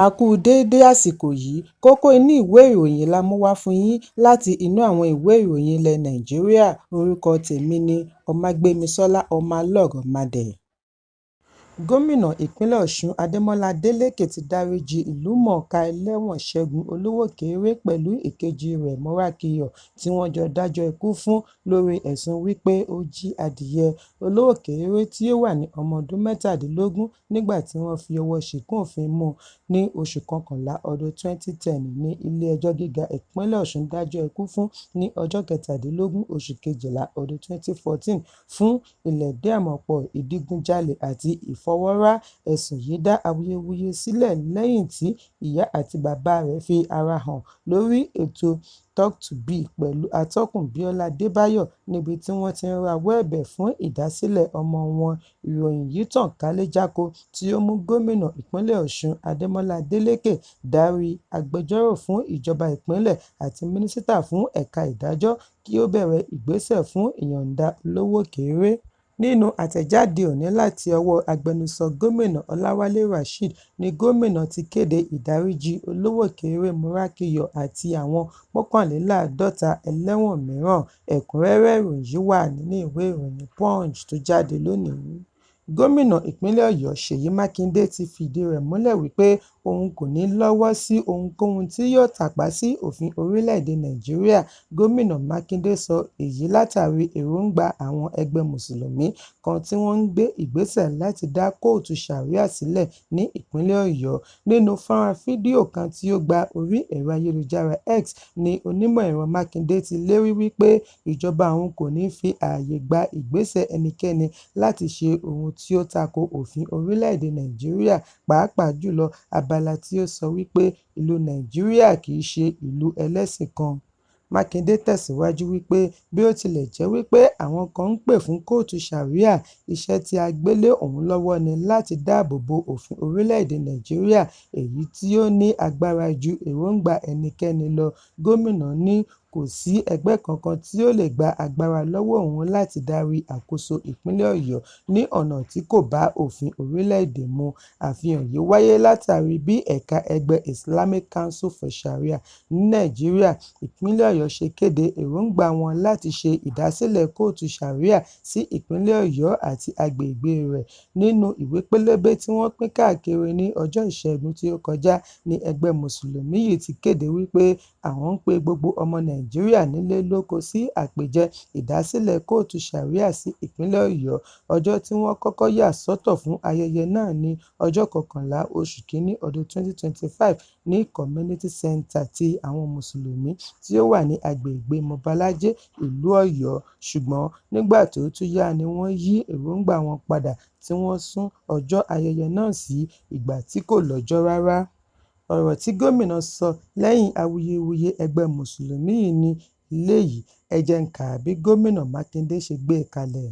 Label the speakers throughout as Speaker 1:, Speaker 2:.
Speaker 1: A kú déédé àsìkò yìí, kókó inú ìwé ìròyìn la mú wá fún yín láti inú àwọn ìwé ìròyìn ilẹ̀ Nàìjíríà. Orúkọ tèmi ni Ọmágbémisọ́lá Ọmọlọ́rọ̀mọdẹ̀. Gómìnà ìpínlẹ̀ Ọ̀ṣun Adémọ́lá Adélékè ti dáríjì ìlúmọ̀ọ́ká ẹlẹ́wọ̀n Ṣẹ́gun Olówókéré pẹ̀lú ìkejì rẹ̀ Mọ́rákìyọ̀ tí wọ́n jọ dájọ́ ikú fún lórí ẹ̀sùn wípé ó jí adìẹ. Olówókéré tí ó wà ní ọmọ ọdún 17 nígbà tí wọ́n fi ọwọ́ ṣìkún òfin mú ní oṣù kọkànlá ọdún 2010 ní ilé-ẹjọ́ gíga ìpínlẹ̀ Ọ̀ṣun dájọ́ ikú fún ní ọjọ́ 17 oṣù kejìlá ọdún 2014 fún ìlẹ̀dí àmọ̀pọ̀ ìdigunjalè àti ìfọwọ́rá. Ẹ̀sùn yìí dá awuyewuye sílẹ̀ lẹ́yìn tí ìyá àti bàbá rẹ̀ fi ara hàn lórí ètò Talk to Be pẹ̀lú atọ́kùn Bíọ́lá Adébáyọ̀ níbi tí wọ́n ti ń rawọ́ ẹ̀bẹ̀ fún ìdásílẹ̀ ọmọ wọn. Ìròyìn yìí tàn kálé-jáko tí ó mú gómìnà ìpínlẹ̀ Ọ̀ṣun Adémọ́lá Adélékè darí agbẹjọ́rò fún ìjọba ìpínlẹ̀ àti mínísítà fún ẹ̀ka ìdájọ́ kí ó bẹ̀rẹ̀ ìgbésẹ̀ fún ìyọ̀ǹda Olówókéré. Nínú àtẹ̀jáde òní láti ọwọ́ agbẹnusọ gómìnà Ọláwálé Rasheed ni gómìnà ti kéde ìdáríjì Olówókéré, Mọ́rákìyọ̀ àti àwọn 51 ẹlẹ́wọ̀n mìíràn. Ẹ̀kúnrẹ́rẹ́ ìròyìn yìí wà nínú ìwé ìròyìn Punch tó jáde lónìí. Gómìnà ìpínlẹ̀ Ọ̀yọ́ Ṣèyí Mákindé ti fìdí rẹ̀ múlẹ̀ wípé òun kò ní lọ́wọ́ sí ohunkóhun tí yóò tàpá sí òfin orílẹ̀-èdè Nàìjíríà. Gómìnà Mákindé sọ èyí látàrí èròǹgbà àwọn ẹgbẹ́ Mùsùlùmí kan tí wọ́n ń gbé ìgbésẹ̀ láti dá kóòtù Ṣàríà sílẹ̀ ní ìpínlẹ̀ Ọ̀yọ́. Nínú fọ́nrán fídíò kan tí ó gba orí ẹ̀rọ ayélujára X ni onímọ̀ ẹ̀rọ Mákindé ti lérí wípé ìjọba òun kò ní fi ààyè gba ìgbésẹ̀ ẹnikẹ́ni láti ṣe ohun tí ó tako òfin orílẹ̀-èdè Nàìjíríà, pàápàá jùlọ abala tí ó sọ wípé ìlú Nàìjíríà kì í ṣe ìlú ẹlẹ́sìn kan. Mákindé tẹ̀síwájú wípé bí ó tilẹ̀ jẹ́ wípé àwọn kan ń pè fún kóòtù Ṣàríà, iṣẹ́ tí a gbé lé òun lọ́wọ́ ni láti dáàbò bo òfin orílẹ̀-èdè Nàìjíríà, èyí tí ó ní agbára ju èròǹgbà ẹnikẹ́ni lọ. Gómìnà ní kò sí ẹgbẹ́ kankan tí ó lè gba agbára lọ́wọ́ òun láti darí àkóso ìpínlẹ̀ Ọ̀yọ́ ní ọ̀nà tí kò bá òfin orílẹ̀-èdè mu. Àfihàn yìí wáyé látàrí bí ẹ̀ka ẹgbẹ́ Islamic Council for Sharia ní Nàìjíríà, ìpínlẹ̀ Ọ̀yọ́ ṣe kéde èròǹgbà wọn láti ṣe ìdásílẹ̀ kóòtù Ṣàríà sí ìpínlẹ̀ Ọ̀yọ́ àti agbègbè rẹ̀. Nínú ìwé pélébé tí wọ́n pín káàkiri ní ọjọ́ Ìṣẹ́gun tí ó kọjá ní ẹgbẹ́ Mùsùlùmí yìí ti kéde wípé àwọn ń pe gbogbo ọmọ Nàìjíríà nílé lóko sí àpèjẹ ìdásílẹ̀ kóòtù Ṣàríà sí ìpínlẹ̀ Ọ̀yọ́. Ọjọ́ tí wọ́n kọ́kọ́ yà sọ́tọ̀ fún ayẹyẹ náà ní ọjọ́ 11 oṣù kìíní ọdún 2025 ní Community Center ti àwọn Mùsùlùmí tí ó wà ní agbègbè Mobalaje, ìlú Ọ̀yọ́. Ṣùgbọ́n nígbà tó tún yá ni wọ́n yí èròǹgbà wọn padà tí wọ́n sún ọjọ́ ayẹyẹ náà sí ìgbà tí kò lọ́jọ́ rárá. Ọ̀rọ̀ tí gómìnà sọ lẹ́yìn awuyewuye ẹgbẹ́ Mùsùlùmí yìí ní eléyìí, ẹ jẹ́ n kà bí gómìnà Mákindé ṣe gbé e kalẹ̀.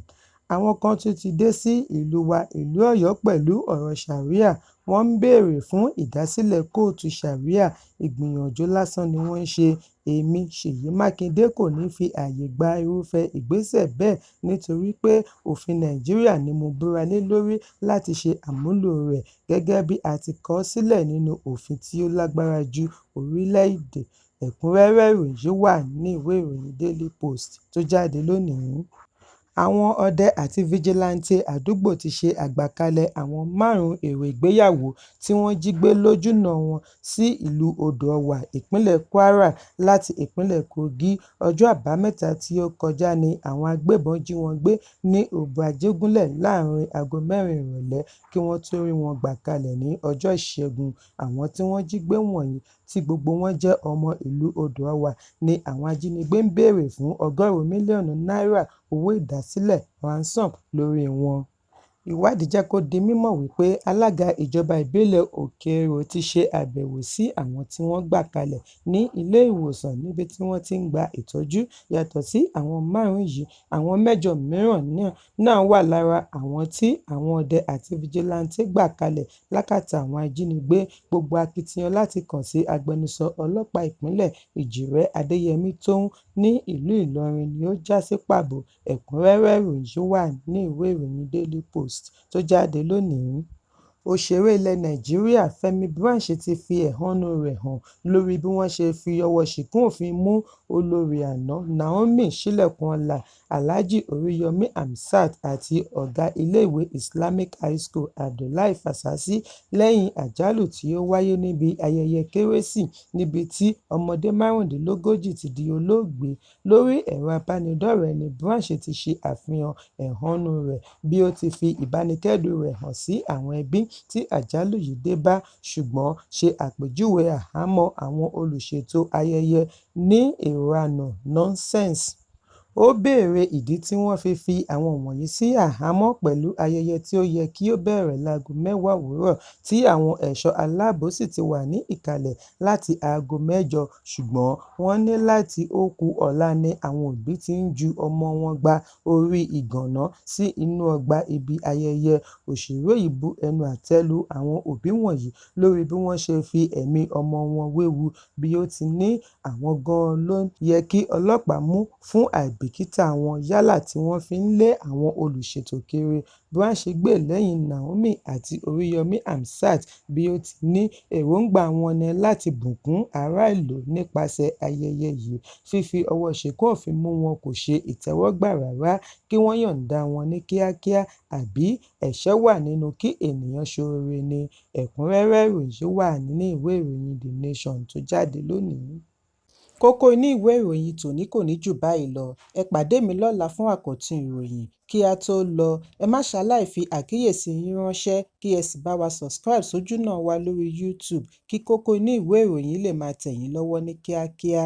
Speaker 1: Àwọn kan tún ti dé sí ìlú wa ìlú Ọ̀yọ́ pẹ̀lú ọ̀rọ̀ Ṣàríà. Wọ́n ń béèrè fún ìdásílẹ̀ kóòtù Ṣàríà. Ìgbìyànjú lásán ni wọ́n ń ṣe. Èmi, Ṣèyí Mákindé, kò ní fi ààyè gba irúfẹ́ ìgbésẹ̀ bẹ́ẹ̀ nítorí pé òfin Nàìjíríà ni mo búra lé lórí láti ṣe àmúlò rẹ̀ gẹ́gẹ́ bí a ti kọ ọ́ sílẹ̀ nínú òfin tí ó lágbára ju orílẹ̀-èdè. Ẹ̀kúnrẹ́rẹ́ ìròyìn yìí wà ní ìwé ìròyìn Daily Post tó jáde lónìí. Àwọn ọdẹ àti fìjìláńtè àdúgbò ti ṣe àgbàkalẹ̀ àwọn 5 èrò ìgbéyàwó tí wọ́n jí gbé lójúnà wọn sí ìlú Odò-ọ̀wà, ìpínlẹ̀ Kwara láti ìpínlẹ̀ Kogi. Ọjọ́ Àbámẹ́ta tí ó kọjá ni àwọn agbébọn jí wọn gbé ní Òbò-Ajégúnlẹ̀ láàrin aago 4 ìrọ̀lẹ́ kí wọ́n tó rí wọn gbà kalẹ̀ ní ọjọ́ Ìṣẹ́gun. Àwọn tí wọ́n jí gbé wọ̀nyí, tí gbogbo wọn jẹ́ ọmọ ìlú Odò-ọ̀wà, ni àwọn ajínigbé ń béèrè fún $100 mílíọ̀nù owó ìdásílẹ̀ ransom lórí wọn. Ìwádìí jẹ́ kó di mímọ̀ wípé alága ìjọba ìbílẹ̀ Òkè-Èrò ti ṣe àbẹ̀wò sí àwọn tí wọ́n gbà kalẹ̀ ní ilé ìwòsàn níbi tí wọ́n ti ń gba ìtọ́jú. Yàtọ̀ sí àwọn 5 yìí, àwọn 8 mìíràn náà wà lára àwọn tí àwọn ọdẹ àti fìjìláńtè gbà kalẹ̀ lákàtà àwọn ajínigbé. Gbogbo akitiyan láti kàn sí agbẹnusọ ọlọ́pàá ìpínlẹ̀ Ìjìrẹ́ Adéyẹmí Tóhún ní ìlú Ìlọrin ni ó já sí pàbó. Ẹ̀kúnrẹ́rẹ́ ìròyìn yìí wà ní ìwé ìròyìn Daily Post tó jáde lónìí. Òṣèré ilẹ̀ Nàìjíríà Fẹ́mi Branch ti fi ẹ̀hónú rẹ̀ hàn lórí bí wọ́n ṣe fi ọwọ́ ṣìkún òfin mú olórí àná Naomi Ṣílẹ̀kùnọ́lá, Alhaji Oríyọmí Hamzat àti ọ̀gá iléèwé Islamic High School Abdullahi Fasasi lẹ́yìn àjálù tí ó wáyé níbi ayẹyẹ Kérésì níbi tí ọmọdé márùndínlógójì ti di olóògbé. Lórí ẹ̀rọ abánidọ́rẹ̀ẹ́ ni Branch ti ṣe àfihàn ẹ̀hónú rẹ̀ bí ó ti fi ìbánikẹ́dùn rẹ̀ hàn sí àwọn ẹbí tí àjálù yìí dé bá, ṣùgbọ́n ṣe àpèjúwe àhámọ́ àwọn olùṣètò ayẹyẹ ní ìranù nonsense. Ó béèrè ìdí tí wọ́n fi fi àwọn wọ̀nyí sí àhámọ́ pẹ̀lú ayẹyẹ tí ó yẹ kí ó bẹ̀rẹ̀ láago 10 òwúrọ̀ tí àwọn ẹ̀ṣọ́ aláàbò sì ti wà ní ìkàlẹ̀ láti aago 8, ṣùgbọ́n wọ́n ní láti ó kù ọ̀la ni àwọn òbí ti ń ju ọmọ wọn gba orí ìgànná sí inú ọgbà ibi ayẹyẹ. Òṣèré yìí bu ẹnu àtẹ́ lu àwọn òbí wọ̀nyí lórí bí wọ́n ṣe fi ẹ̀mí ọmọ wọn wewu, bí ó ti ní àwọn gan-an ló yẹ kí ọlọ́pàá mú fún àìbìkítà wọn yálà tí wọ́n fi ń lé àwọn olùṣètò kiri. Branch gbè lẹ́yìn Naomi àti Oríyọmí Hamzat bí ó ti ní èròǹgbà wọn ní láti bùkún ará ìlú nípasẹ̀ ayẹyẹ yìí. Fífi ọwọ́ ṣìkún òfin mú wọn kò ṣe ìtẹ́wọ́gbà rárá, kí wọ́n yọ̀ǹda wọn ní kíákíá, àbí ẹ̀ṣẹ̀ wà nínú kí ènìyàn ṣoore ni? Ẹ̀kúnrẹ́rẹ́ ìròyìn wà nínú ìwé ìròyìn The Nation tó jáde lónìí. Kókó inú ìwé ìròyìn tòní kò ní jù báyìí lọ. Ẹ pàdé mi lọ́la fún àkọ́tún ìròyìn. Kí a tó lọ, ẹ má ṣaláì fi àkíyèsí yín ránṣẹ́ kí ẹ sì bá wa subscribe sójúnà wa lórí YouTube kí kókó inú ìwé ìròyìn lè máa tẹ̀ yín lọ́wọ́ ní kíákíá.